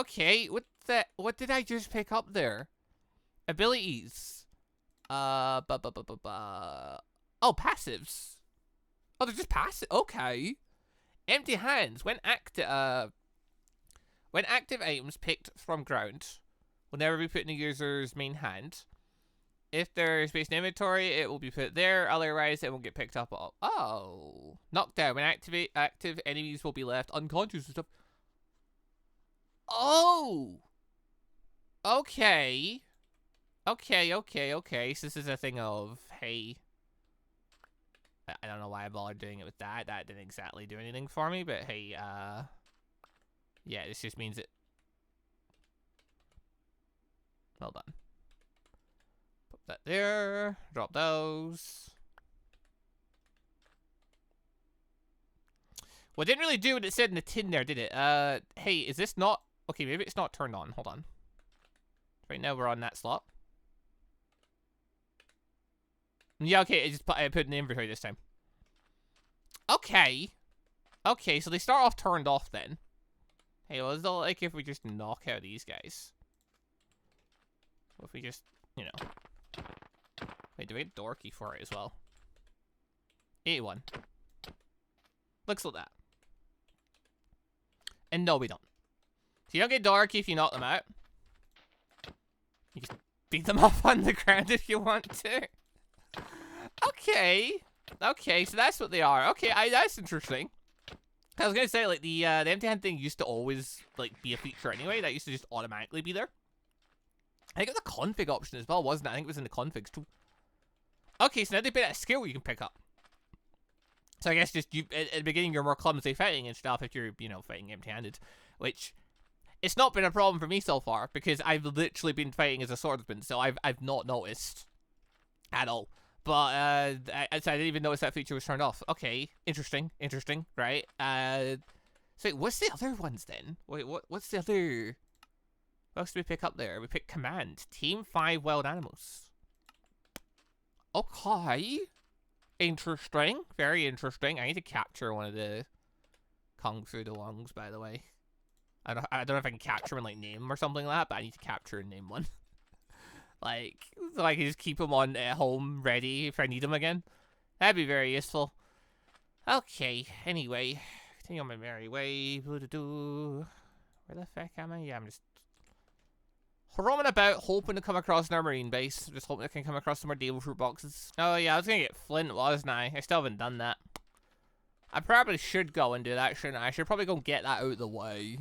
Okay, what did I just pick up there? Abilities. Oh, passives. Oh, they're just passive. Okay. Empty hands. When active items picked from ground will never be put in the user's main hand. If there's space in inventory, it will be put there. Otherwise, it won't get picked up. Oh. Knockdown. When active enemies will be left unconscious and stuff. Oh. Okay. Okay. So this is a thing of, hey. I don't know why I bothered doing it with that. That didn't exactly do anything for me, but hey, yeah, this just means it. Well done. Put that there. Drop those. Well, it didn't really do what it said in the tin there, did it? Hey, is this not... Okay, maybe it's not turned on. Hold on. Right now we're on that slot. Yeah, okay, I put it in the inventory this time. Okay. Okay, so they start off turned off then. Hey, what is it like if we just knock out these guys? What if we just, you know... Wait, do we get dorky for it as well? 81. Looks like that. And no, we don't. So you don't get dorky if you knock them out. You just beat them up on the ground if you want to. Okay. Okay, so that's what they are. Okay, that's interesting. I was gonna say, like, the empty hand thing used to always, like, be a feature anyway. That used to just automatically be there. I think it was a config option as well, wasn't it? I think it was in the configs too. Okay, so now they've been a skill you can pick up. So I guess just you at the beginning you're more clumsy fighting and stuff if you're, you know, fighting empty-handed, which it's not been a problem for me so far because I've literally been fighting as a swordsman, so I've not noticed at all. But I didn't even notice that feature was turned off. Okay, interesting, right? So wait, what's the other ones then? Wait, what's the other? What else do we pick up there? We pick command. Team 5 wild animals. Okay. Interesting. Very interesting. I need to capture one of the Kung Fu Duongs, by the way. I don't know if I can capture and, like, name them or something like that, but I need to capture and name one. Like, so I can just keep them on at home ready if I need them again. That'd be very useful. Okay, anyway. Continue on my merry way. Where the fuck am I? Yeah, I'm just roaming about, hoping to come across an marine base. Just hoping I can come across some more devil fruit boxes. Oh yeah, I was gonna get flint, wasn't I? I still haven't done that. I probably should go and do that, shouldn't I? I should probably go get that out of the way.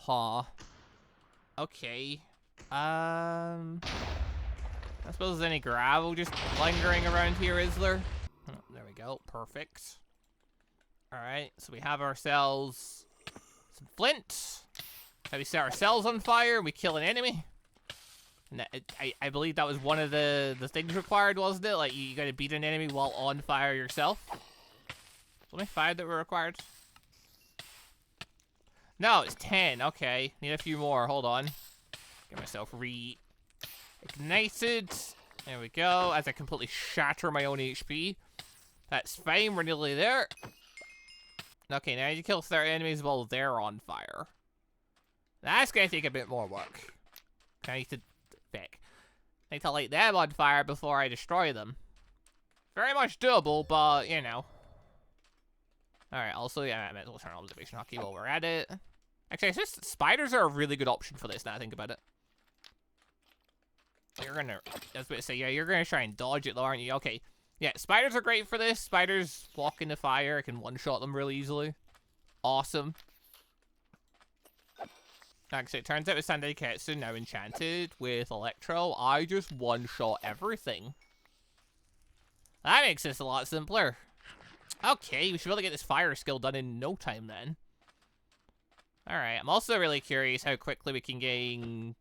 Huh. Okay. I suppose there's any gravel just lingering around here, is there? Oh, there we go. Perfect. Alright, so we have ourselves some flint. Now we set ourselves on fire and we kill an enemy. And that, I believe that was one of the things required, wasn't it? Like, you gotta beat an enemy while on fire yourself. Only 5 that were required. No, it's 10. Okay, need a few more. Hold on. Get myself ignited. There we go. As I completely shatter my own HP. That's fine. We're nearly there. Okay, now I need to kill 30 enemies while they're on fire. That's gonna take a bit more work. I need to light them on fire before I destroy them. Very much doable, but you know. Alright, also, yeah, I might as well turn on observation hockey while we're at it. Actually, it's just spiders are a really good option for this now I think about it. You're gonna, I was about to say, yeah, you're gonna try and dodge it though, aren't you? Okay. Yeah, spiders are great for this. Spiders walk into fire. I can one-shot them really easily. Awesome. Actually, it turns out with Sandai Ketsu now enchanted with Electro, I just one-shot everything. That makes this a lot simpler. Okay, we should be able to get this fire skill done in no time then. Alright, I'm also really curious how quickly we can gain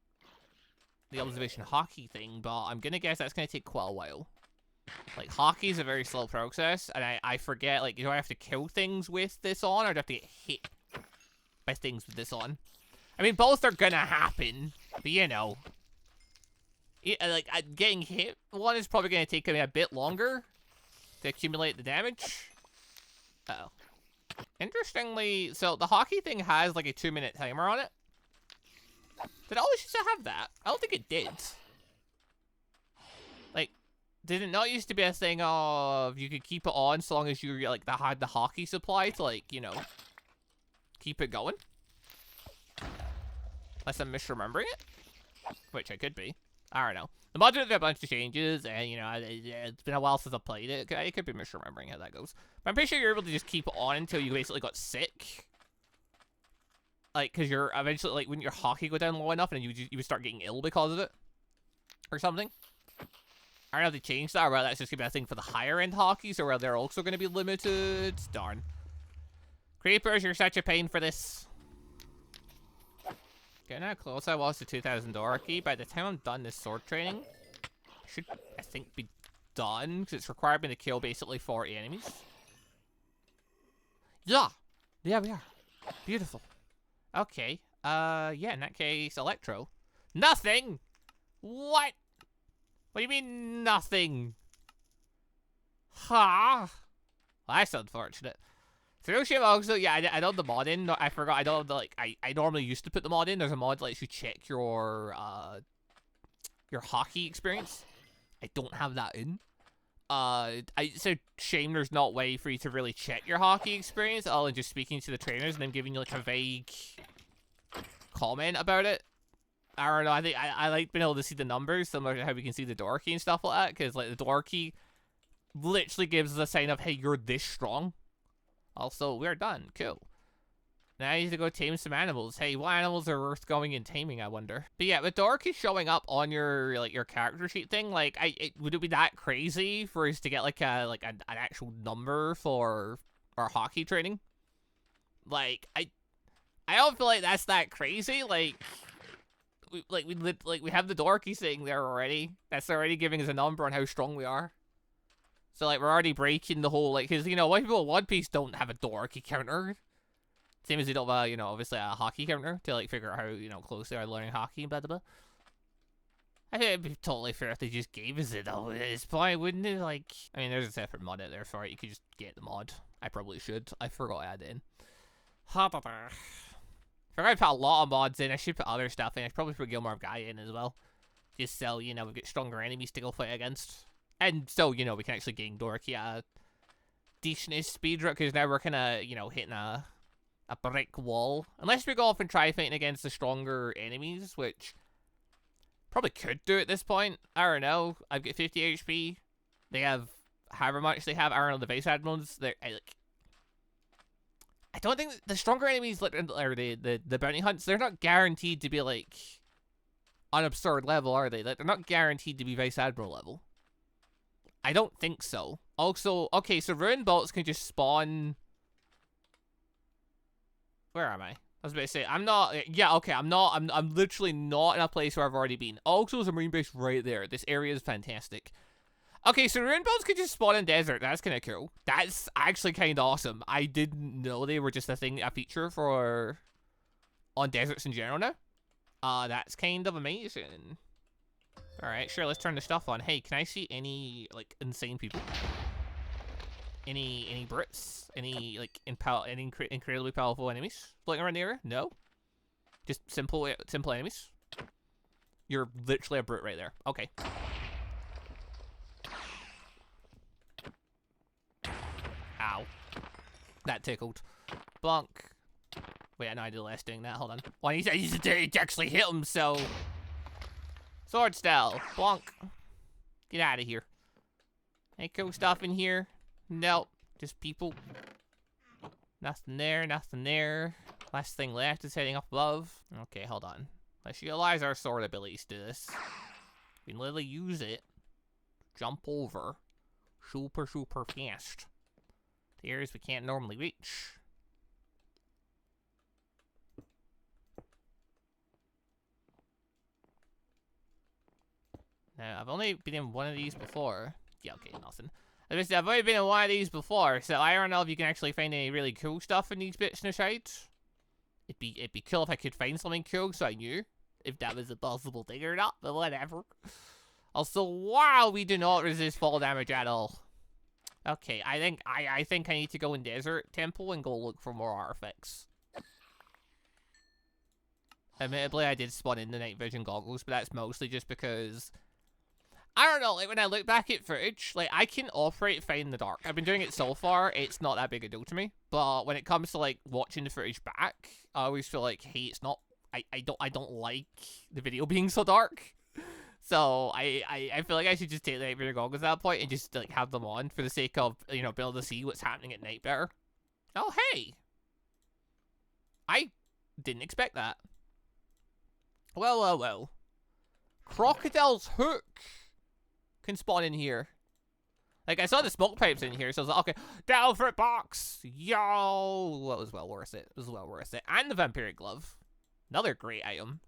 the observation hockey thing, but I'm gonna guess that's gonna take quite a while. Like, hockey is a very slow process, and I forget, like, do I have to kill things with this on, or do I have to get hit by things with this on? I mean, both are gonna happen, but you know. Like, getting hit one is probably gonna take me a bit longer to accumulate the damage. Uh-oh. Interestingly, so the hockey thing has, like, a 2-minute timer on it. Did it always used to have that? I don't think it did. Like, did it not used to be a thing of you could keep it on so long as you like had the hockey supply to like, you know, keep it going? Unless I'm misremembering it, which I could be. I don't know. The mod did a bunch of changes, and you know, it's been a while since I played it. I could be misremembering how that goes, but I'm pretty sure you're able to just keep it on until you basically got sick. Like, cause you're eventually like when your hockey go down low enough, and you would start getting ill because of it, or something. I don't know if they changed that, or whether that's just gonna be a thing for the higher end hockeys, or whether they're also gonna be limited. Darn. Creepers, you're such a pain for this. Getting how close I was to 2,000 Dorky. By the time I'm done this sword training, I should, I think, be done, because it's required me to kill basically 4 enemies. Yeah! Yeah, we are. Beautiful. Okay. Yeah, in that case, Electro. Nothing! What? What do you mean, nothing? Huh? Well, that's unfortunate. Hiroshima also, yeah, I don't have the mod in. I forgot, I don't have the, like, I normally used to put the mod in. There's a mod that lets you check your hockey experience. I don't have that in. It's a shame there's not a way for you to really check your hockey experience other than just speaking to the trainers and them giving you, like, a vague comment about it. I don't know, I think, I like being able to see the numbers, similar to how we can see the Dorky and stuff like that, because, like, the Dorky literally gives us a sign of, hey, you're this strong. Also, we're done. Cool. Now I need to go tame some animals. Hey, what animals are worth going and taming, I wonder? But yeah, with Dorky showing up on your, like, your character sheet thing, like, would it be that crazy for us to get, like, an actual number for our hockey training? Like, I don't feel like that's that crazy. Like, we have the Dorky thing there already. That's already giving us a number on how strong we are. So, like, we're already breaking the whole, like, because, you know, white people in One Piece don't have a Dorky counter. Same as they don't have, you know, obviously a hockey counter to, like, figure out how, you know, close they are learning hockey and blah, blah, blah. I think it'd be totally fair if they just gave us it, though, at this point, wouldn't it? Like, I mean, there's a separate mod out there for it. You could just get the mod. I probably should. I forgot to add it in. I forgot to put a lot of mods in. I should put other stuff in. I should probably put Gilmore Guy in as well. Just so, you know, we get stronger enemies to go fight against. And so, you know, we can actually gain Dorky at a decent speed, because now we're kind of, you know, hitting a brick wall. Unless we go off and try fighting against the stronger enemies, which probably could do at this point. I don't know. I've got 50 HP. They have however much they have. I don't know, the base admirals, they're, like, I don't think the stronger enemies, or the bounty hunts, they're not guaranteed to be, like, on absurd level, are they? Like, they're not guaranteed to be Vice Admiral level. I don't think so. Also, okay, so ruined bolts can just spawn. Where am I? I was about to say, I'm not. Yeah, okay, I'm literally not in a place where I've already been. Also, there's a marine base right there. This area is fantastic. Okay, so ruined bolts can just spawn in desert. That's kind of cool. That's actually kind of awesome. I didn't know they were just a feature for on deserts in general now. That's kind of amazing. Alright, sure, let's turn the stuff on. Hey, can I see any, like, insane people? Any Brits? Any, like, incredibly powerful enemies floating around the area? No? Just simple enemies? You're literally a Brit right there. Okay. Ow. That tickled. Bonk. Wait, I know I did less doing that. Hold on. Well, he said to actually hit him, so... Sword style. Bonk. Get out of here. Any cool stuff in here? Nope. Just people. Nothing there, nothing there. Last thing left is heading up above. Okay, hold on. Let's utilize our sword abilities to this. We can literally use it. Jump over. Super fast. The areas we can't normally reach. Now, I've only been in one of these before. Yeah, okay, nothing. I've only been in one of these before, so I don't know if you can actually find any really cool stuff in these bits in the side. It'd be cool if I could find something cool, so I knew if that was a possible thing or not, but whatever. Also, wow, we do not resist fall damage at all. Okay, I think I need to go in Desert Temple and go look for more artifacts. Admittedly, I did spawn in the night vision goggles, but that's mostly just because... I don't know, like, when I look back at footage, like, I can operate fine in the dark. I've been doing it so far, it's not that big a deal to me. But when it comes to, like, watching the footage back, I always feel like, hey, it's not... I don't like the video being so dark. So, I feel like I should just take the night vision goggles at that point and just, like, have them on for the sake of, you know, being able to see what's happening at night better. Oh, hey! I didn't expect that. Well, well, well. Crocodile's hook can spawn in here. Like, I saw the smoke pipes in here, so I was like, okay, down for it, box! Yo! That was well worth it. It was well worth it. And the vampiric glove. Another great item.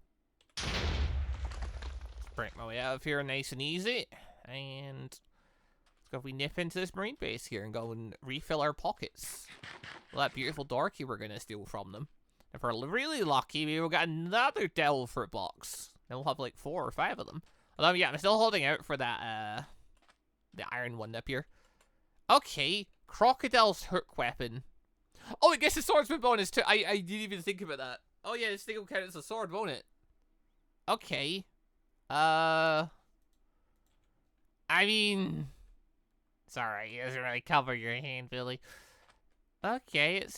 Break my way out of here nice and easy. And let's go if we nip into this marine base here and go and refill our pockets. Well, that beautiful dorky we're going to steal from them. If we're really lucky, we will get another devil fruit box. And we'll have like 4 or 5 of them. Although, yeah, I'm still holding out for that, the iron one up here. Okay, crocodile's hook weapon. Oh, it gets a swordsman bonus too. I didn't even think about that. Oh yeah, this thing will count as a sword, won't it? Okay. I mean... It's alright, it doesn't really cover your hand, Billy. Okay, it's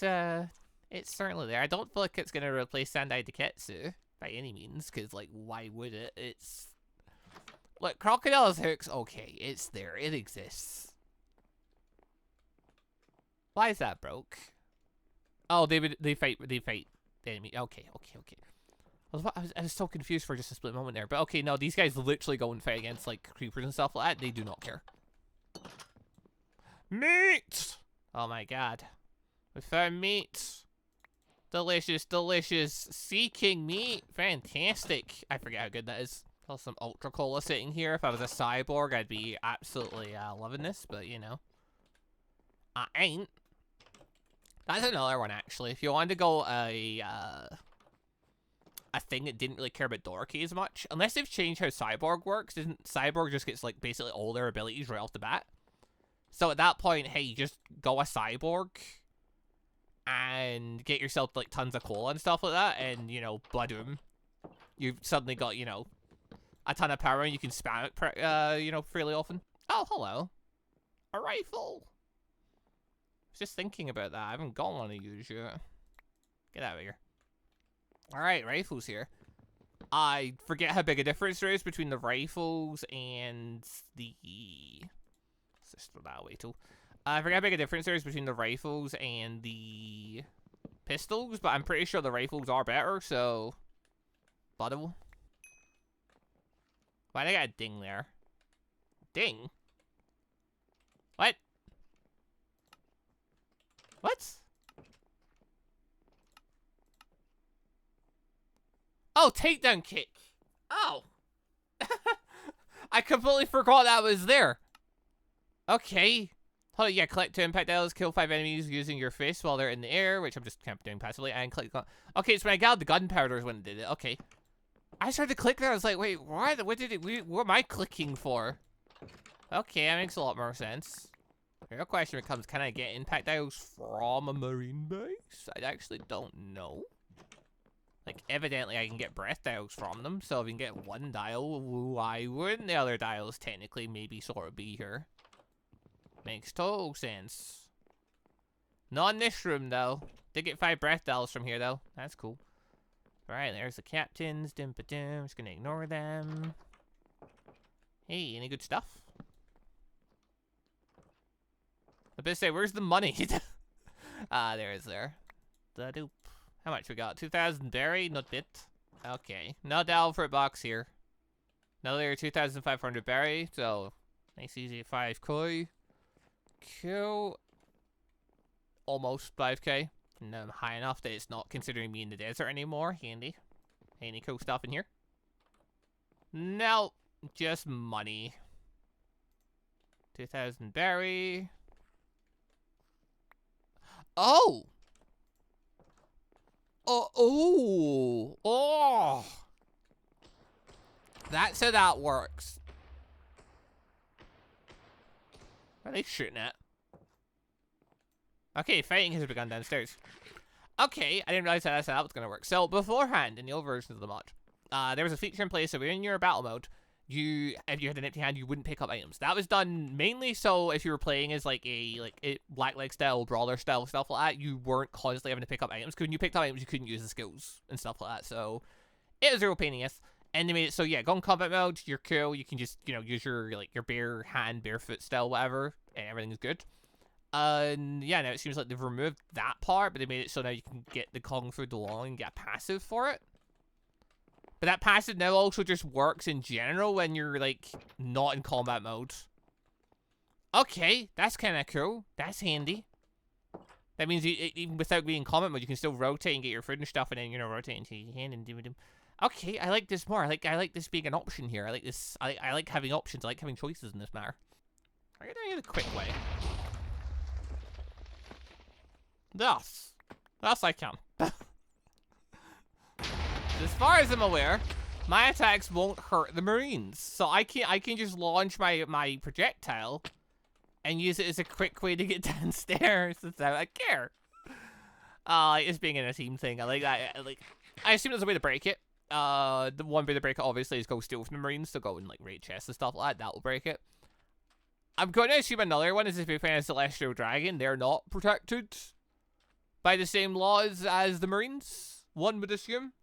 certainly there. I don't feel like it's gonna replace Sandai Deketsu by any means, because, like, why would it? It's... Look, Crocodile's hooks, okay, it's there. It exists. Why is that broke? Oh, they fight the enemy. Okay. I was so confused for just a split moment there. But okay, no, these guys literally go and fight against, like, creepers and stuff like that. They do not care. Meat! Oh my god. We found meat. Delicious, delicious. Seeking meat. Fantastic. I forget how good that is. There's some Ultra Cola sitting here. If I was a cyborg, I'd be absolutely loving this, but you know. I ain't. That's another one, actually. If you wanted to go a thing that didn't really care about Dorky as much, unless they've changed how Cyborg works, isn't Cyborg just gets, like, basically all their abilities right off the bat? So at that point, hey, just go a Cyborg and get yourself, like, tons of cola and stuff like that, and, you know, Bloodoom. You've suddenly got, you know, a ton of power and you can spam it, you know, fairly often. Oh, hello. A rifle. I was just thinking about that. I haven't got one to use yet. Get out of here. Alright, rifles here. I forget how big a difference there is between the rifles and the... Let's just throw that away too. I forget how big a difference there is between the rifles and the pistols, but I'm pretty sure the rifles are better, so... Bloodable. Why did I got a ding there? Ding? What? What? Oh, takedown kick. Oh. I completely forgot that was there. Okay. Oh, yeah, collect 2 impact dials, kill 5 enemies using your fist while they're in the air, which I'm just kind of doing passively, and click on... Okay, so when I got the gunpowder is when it did it. Okay. I started to click there, I was like, wait, what did it... What am I clicking for? Okay, that makes a lot more sense. The real question becomes, can I get impact dials from a marine base? I actually don't know. Like, evidently I can get breath dials from them, so if you can get one dial, why wouldn't the other dials technically maybe sort of be here? Makes total sense. Not in this room, though. Did get 5 breath dials from here, though. That's cool. Alright, there's the captains. Dim-pa-dim. Just gonna ignore them. Hey, any good stuff? I better say, where's the money? There is there. The doop. How much we got? 2,000 berry? Not bit. Okay. No doll for a box here. Another 2,500 berry. So, nice easy 5k. Cool. Almost 5k. And I'm high enough that it's not considering me in the desert anymore. Handy. Any cool stuff in here? No. Just money. 2,000 berry. Oh! Oh! That's how that works. What are they shooting at? Okay, fighting has begun downstairs. Okay, I didn't realize how that was gonna work. So beforehand, in the old versions of the mod, there was a feature in place so when you're in battle mode, if you had an empty hand, you wouldn't pick up items. That was done mainly so if you were playing as like a Black style, brawler style, stuff like that, you weren't constantly having to pick up items. Because when you picked up items, you couldn't use the skills and stuff like that. So it was a real pain in the ass. And they made it so yeah, go in combat mode, you're cool. You can just use your your bare hand, barefoot style, whatever, and everything's good. And yeah, now it seems like they've removed that part, but they made it so now you can get the Kung Fu Delong and get a passive for it. But that passive now also just works in general when you're, like, not in combat mode. Okay, that's kind of cool. That's handy. That means even without being in combat mode, you can still rotate and get your food and stuff, and then, rotate into your hand and do them. Okay, I like this more. I like this being an option here. I like this. I like having options. I like having choices in this matter. I'm gonna do it the quick way. Thus I can. As far as I'm aware, my attacks won't hurt the Marines, so I can just launch my projectile and use it as a quick way to get downstairs without I care. It's being in a team thing. I like that. I assume there's a way to break it. The one way to break it obviously is go steal from the Marines, so go and like raid chests and stuff like that. That will break it. I'm going to assume another one is if you find a Celestial Dragon, they're not protected by the same laws as the Marines. One would assume.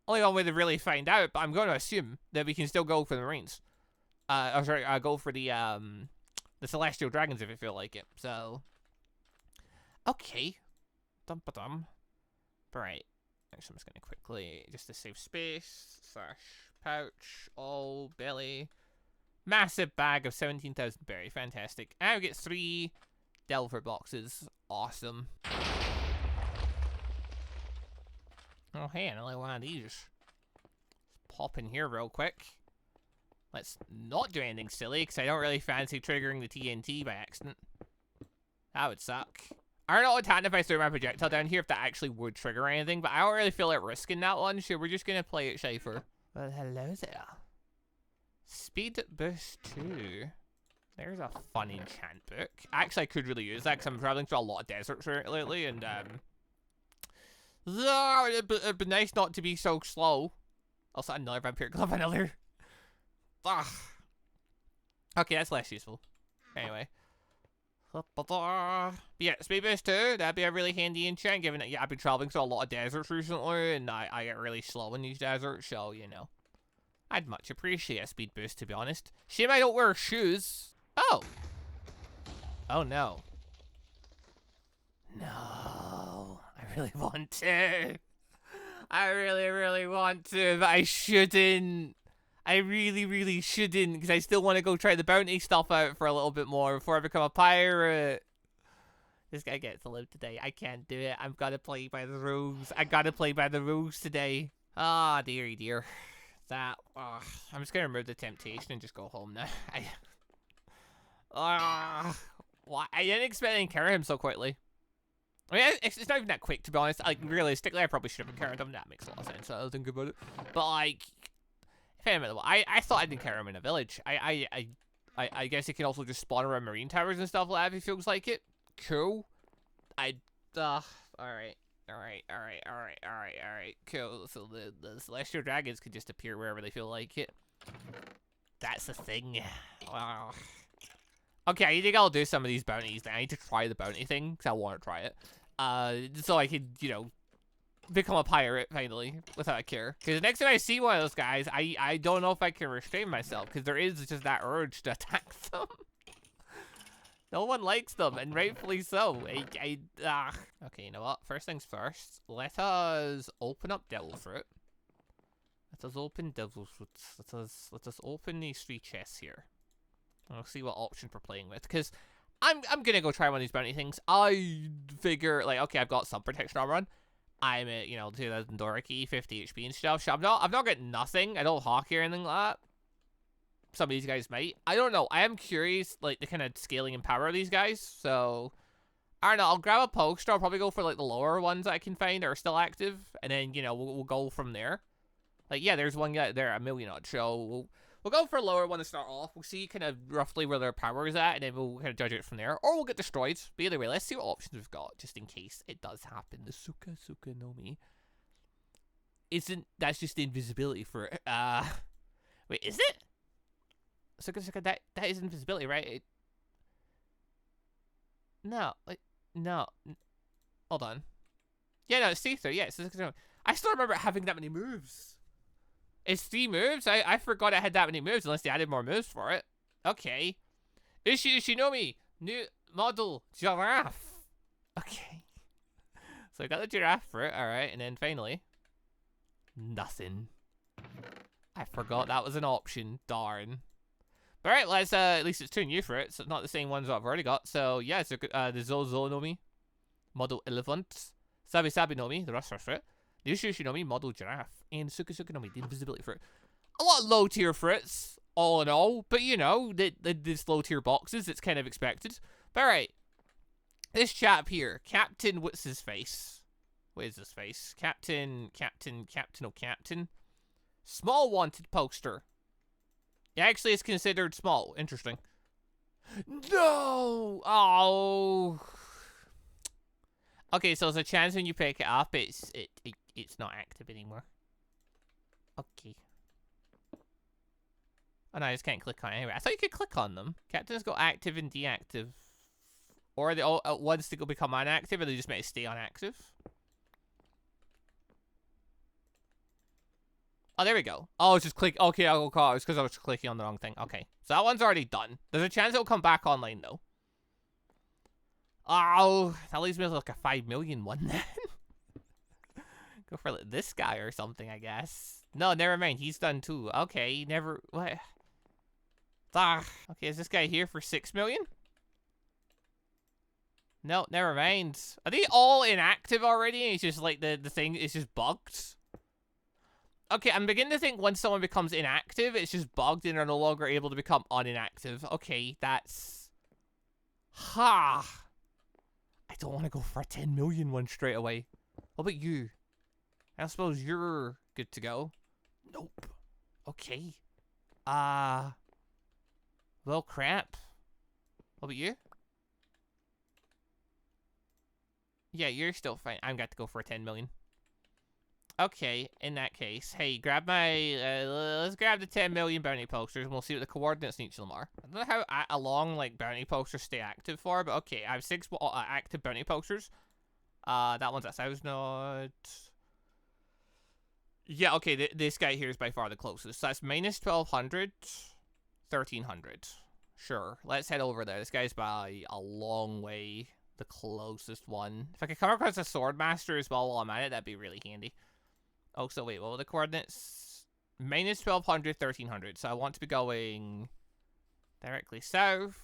Only one way to really find out, but I'm going to assume that we can still go for the Marines. Go for the Celestial Dragons if you feel like it. So, okay. Dum-ba-dum. Right. Actually, I'm just going to quickly, just to save space, / pouch, all, belly. Massive bag of 17,000 berry. Fantastic. And we get 3 Delver boxes. Awesome. Oh, hey, another one of these. Let's pop in here real quick. Let's not do anything silly, because I don't really fancy triggering the TNT by accident. That would suck. I don't know what would happen if I threw my projectile down here, if that actually would trigger anything, but I don't really feel like risking that one, so we're just going to play it safer. Well, hello there. Speed Boost 2. There's a fun enchant book. Actually, I could really use that, because I'm traveling through a lot of deserts lately, and, it'd be nice not to be so slow. Also, another vampire glove, another. Ugh. Okay, that's less useful. Anyway. Yeah, Speed Boost 2, that'd be a really handy enchant, given that, yeah, I've been traveling through a lot of deserts recently, and I get really slow in these deserts, so, I'd much appreciate a Speed Boost, to be honest. Shame I don't wear shoes. Oh. Oh, no. No. I really want to. I really want to, but I shouldn't. I really shouldn't, because I still want to go try the bounty stuff out for a little bit more before I become a pirate. This guy gets to live today. I can't do it. I've got to play by the rules. I got to play by the rules today. Ah, dearie dear. I'm just going to remove the temptation and just go home now. Why? I didn't expect to encounter him so quickly. I mean, it's not even that quick, to be honest. Like, realistically, I probably should have encountered him. That makes a lot of sense. I don't think about it. But, like, I thought I'd encounter him in a village. I guess he can also just spawn around marine towers and stuff like that if he feels like it. Cool. Alright. Cool. So the Celestial Dragons can just appear wherever they feel like it. That's the thing. Wow. Okay, I think I'll do some of these bounties. I need to try the bounty thing, because I want to try it. So I can, become a pirate, finally, without a care. Because next time I see one of those guys, I don't know if I can restrain myself, because there is just that urge to attack them. No one likes them, and rightfully so. Okay, you know what? First things first, let us open up Devil Fruit. Let us open Devil Fruit. Let us open these 3 chests here. I'll see what option we're playing with, because I'm gonna go try one of these bounty things. I figure, like, okay, I've got some protection armor on. I'm at, 2000 Dorky, 50 HP and stuff, so I've not got nothing. I don't hockey or anything like that. Some of these guys might. I don't know. I am curious, like, the kind of scaling and power of these guys, so I don't know. I'll grab a poster. I'll probably go for, like, the lower ones that I can find that are still active, and then, we'll go from there. Like, yeah, there's one guy there, a million odd, so we'll We'll go for a lower one to start off. We'll see kind of roughly where their power is at, and then we'll kind of judge it from there. Or we'll get destroyed. But either way, let's see what options we've got, just in case it does happen. The Suka no Mi isn't... That's just the invisibility for it. Wait, is it? Suka, that is invisibility, right? No, like, no. Hold on. Yeah, no, it's see-through. Yeah, it's I still remember having that many moves. It's 3 moves? I forgot it had that many moves, unless they added more moves for it. Okay. Ishinomi, new model giraffe. Okay. So I got the giraffe for it, alright, and then finally, nothing. I forgot that was an option, darn. But alright, let's, at least it's 2 new for it, so it's not the same ones that I've already got. So yeah, so the Zozo no Mi, model elephant, Sabi no Mi, the rust for it. The Ushi no Mi, model giraffe, and Suka no Mi, the invisibility for it. A lot of low tier fruits, all in all, but you know, this low tier boxes, it's kind of expected. But alright, this chap here, Captain, what's his face? What is his face? Captain. Small wanted poster. It actually is considered small. Interesting. No! Oh. Okay, so there's a chance when you pick it up, it's not active anymore. Okay. Oh no, I just can't click on it anyway. I thought you could click on them. Captains go active and deactive. Or are they all at once to go become inactive, or they just make it stay inactive? Oh, there we go. Oh, it's just click. Okay, I'll call it. It's because I was clicking on the wrong thing. Okay, so that one's already done. There's a chance it'll come back online, though. Oh, that leaves me with like a 5 million one then. Go for like this guy or something, I guess. No, never mind. He's done too. Okay, never. What? Ah, okay, is this guy here for 6 million? No, never mind. Are they all inactive already? It's just like the thing is just bugged. Okay, I'm beginning to think once someone becomes inactive, it's just bugged and are no longer able to become uninactive. Okay, that's... Ha! I don't want to go for a 10 million one straight away. What about you? I suppose you're good to go. Nope. Okay. Well, crap. What about you? Yeah, you're still fine. I've got to go for a 10 million. Okay, in that case, hey, grab my, let's grab the 10 million bounty posters, and we'll see what the coordinates in each of them are. I don't know how long, like, bounty posters stay active for, but okay, I have 6 active bounty posters. That one's a 1,000 odd. Yeah, okay, this guy here is by far the closest. So that's minus 1,200, 1,300. Sure, let's head over there. This guy's by a long way the closest one. If I could come across a sword master as well while I'm at it, that'd be really handy. Oh, so wait, what were the coordinates? Minus 1,200, 1,300. So I want to be going directly south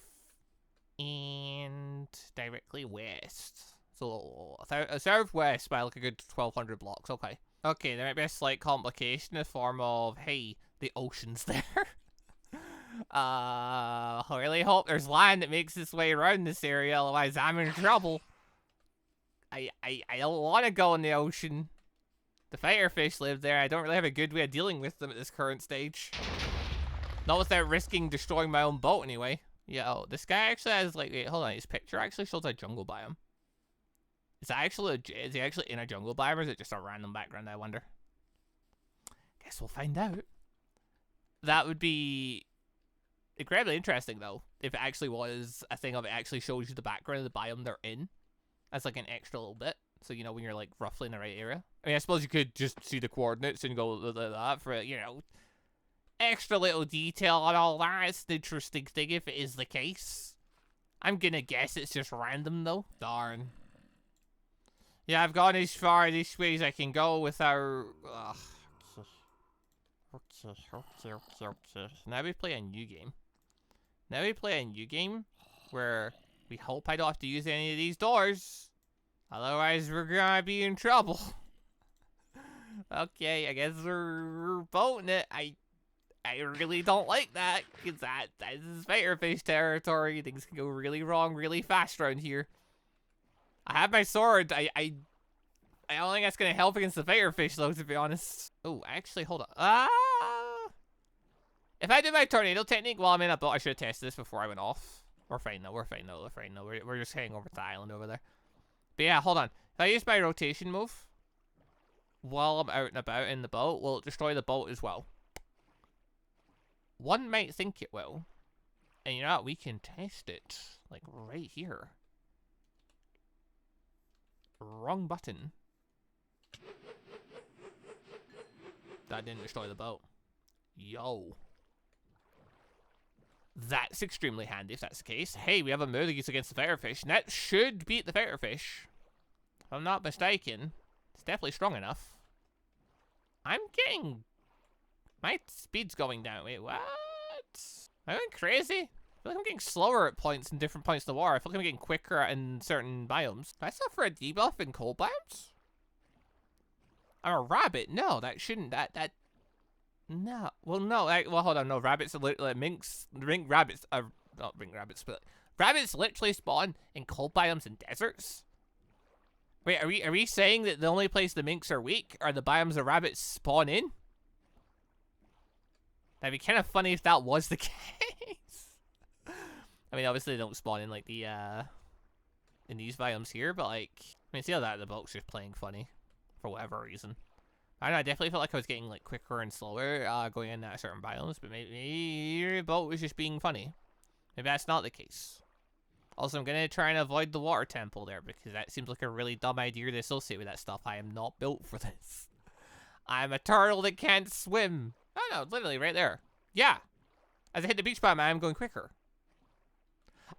and directly west. So southwest by like a good 1,200 blocks. Okay. Okay, there might be a slight complication in the form of, hey, the ocean's there. I really hope there's land that makes its way around this area, otherwise I'm in trouble. I don't want to go in the ocean. The firefish live there. I don't really have a good way of dealing with them at this current stage. Not without risking destroying my own boat anyway. Yeah, oh, this guy actually has like, wait, hold on, his picture actually shows a jungle biome. Is he actually in a jungle biome, or is it just a random background, I wonder? Guess we'll find out. That would be incredibly interesting, though, if it actually was a thing of it actually shows you the background of the biome they're in. As like an extra little bit. So, you know, when you're like roughly in the right area. I mean, I suppose you could just see the coordinates and go like that for, you know, extra little detail and all that. It's an interesting thing if it is the case. I'm gonna guess it's just random, though. Darn. Yeah, I've gone as far this way as I can go without... Okay. Now we play a new game. Where we hope I don't have to use any of these doors. Otherwise, we're gonna be in trouble. Okay, I guess we're boating it. I really don't like that, because that is firefish territory. Things can go really wrong really fast around here. I have my sword. I don't think that's gonna help against the firefish, though, to be honest. Oh, actually, hold on. If I do my tornado technique while I'm in a boat, I should have tested this before I went off. We're fine though. We're fine though. We're fine though. We're just heading over to the island over there. But yeah, hold on. If I use my rotation move while I'm out and about in the boat, will it destroy the boat as well? One might think it will. And you know what? We can test it. Like right here. Wrong button. That didn't destroy the boat. Yo. That's extremely handy if that's the case. Hey, we have a move to use against the firefish. And that should beat the firefish. If I'm not mistaken. It's definitely strong enough. I'm getting... My speed's going down. Wait, what? Am I going crazy? I feel like I'm getting slower at points in different points of the water. I feel like I'm getting quicker in certain biomes. Do I suffer a debuff in cold biomes? I'm a rabbit. No, that shouldn't. No. Well, no. Well, hold on. No, rabbits are literally rabbits are not ring rabbits, but rabbits literally spawn in cold biomes and deserts. Wait, are we saying that the only place the minks are weak are the biomes the rabbits spawn in? That'd be kind of funny if that was the case. I mean, obviously they don't spawn in like the in these biomes here, but like, I mean, see how that the boat's just playing funny for whatever reason. I don't know, I definitely felt like I was getting like quicker and slower going in at certain biomes, but maybe your boat was just being funny. Maybe that's not the case. Also, I'm gonna try and avoid the water temple there because that seems like a really dumb idea to associate with that stuff. I am not built for this. I'm a turtle that can't swim. Oh no, literally right there. Yeah. As I hit the beach biome, I'm going quicker.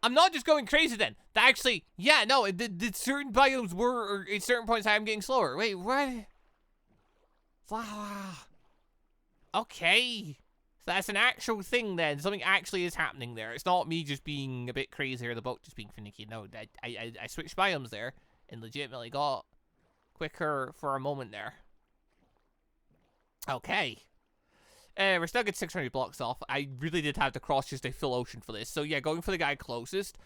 I'm not just going crazy then. That actually, yeah, no, the certain biomes were, or at certain points I'm getting slower. Wait, what? Wow. Okay. So that's an actual thing then. Something actually is happening there. It's not me just being a bit crazy or the boat just being finicky. No, I switched biomes there and legitimately got quicker for a moment there. Okay. We're still getting 600 blocks off. I really did have to cross just a full ocean for this. So yeah, going for the guy closest.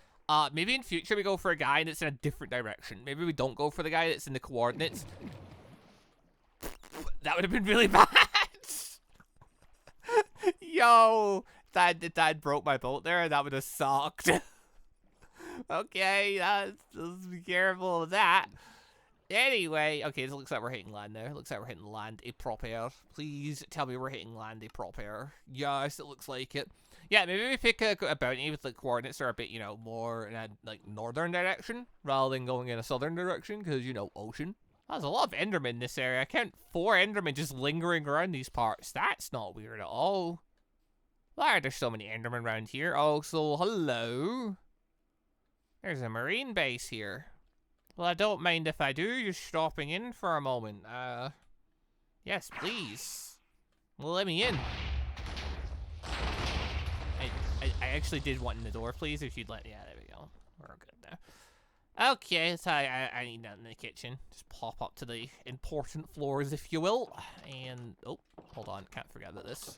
Maybe in future we go for a guy that's in a different direction. Maybe we don't go for the guy that's in the coordinates. That would have been really bad. Yo, that broke my boat there. That would have sucked. Okay, let's be careful of that. Anyway, okay, this looks like we're hitting land there. Looks like we're hitting land a proper. Please tell me we're hitting land a proper. Yes, it looks like it. Yeah, maybe we pick a bounty with the coordinates are a bit, you know, more in a like northern direction rather than going in a southern direction because, you know, ocean. There's a lot of endermen in this area. I count 4 endermen just lingering around these parts. That's not weird at all. Why are there so many endermen around here? Oh, so hello. There's a marine base here. Well, I don't mind if I do. Just stopping in for a moment. Yes, please. Well, let me in. I actually did want in the door, please. If you'd let, yeah, there we go. We're good now. Okay, so I need that in the kitchen. Just pop up to the important floors, if you will. And oh, hold on, can't forget about this.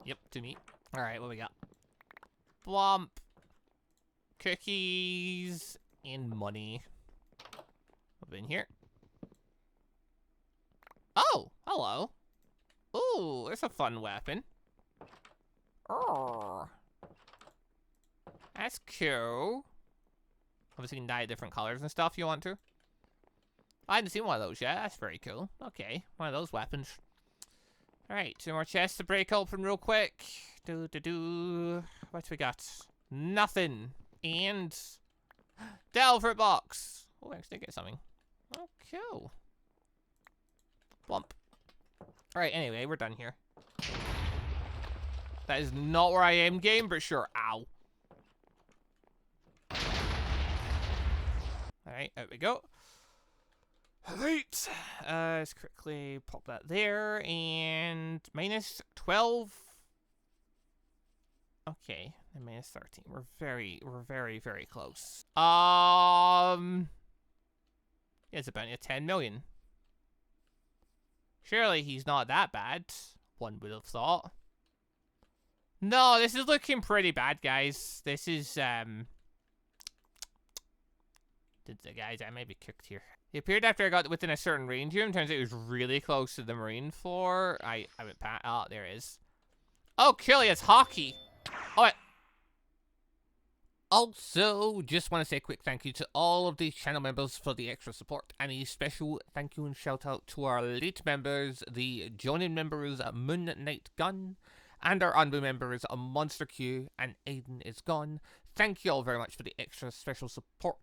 Yep, to me. All right, what we got? Blump, cookies, and money. Up in here. Oh, hello. Ooh, there's a fun weapon. Oh, that's cool. Obviously, you can dye different colors and stuff if you want to. I haven't seen one of those yet. That's very cool. Okay, one of those weapons. All right, 2 more chests to break open real quick. What we got? Nothing. And Delver box. Oh, I actually did get something. Oh, cool. Blump. Alright, anyway, we're done here. That is not where I am, game, but sure. Ow. Alright, out we go. Alright. Let's quickly pop that there. And minus 12. Okay, and minus 13. We're very, very close. Yeah, it's about 10 million. Surely he's not that bad, one would have thought. No, this is looking pretty bad, guys. This is, guys, I may be cooked here. He appeared after I got within a certain range here, and turns out he was really close to the marine floor. I went past, oh, there it is. Oh, Killy, it's hockey. All right. Also, just want to say a quick thank you to all of the channel members for the extra support, and a special thank you and shout out to our late members, the joining members Moon Knight Gun, and our ANBU members MonsterQ and AdenIsGone. Thank you all very much for the extra special support.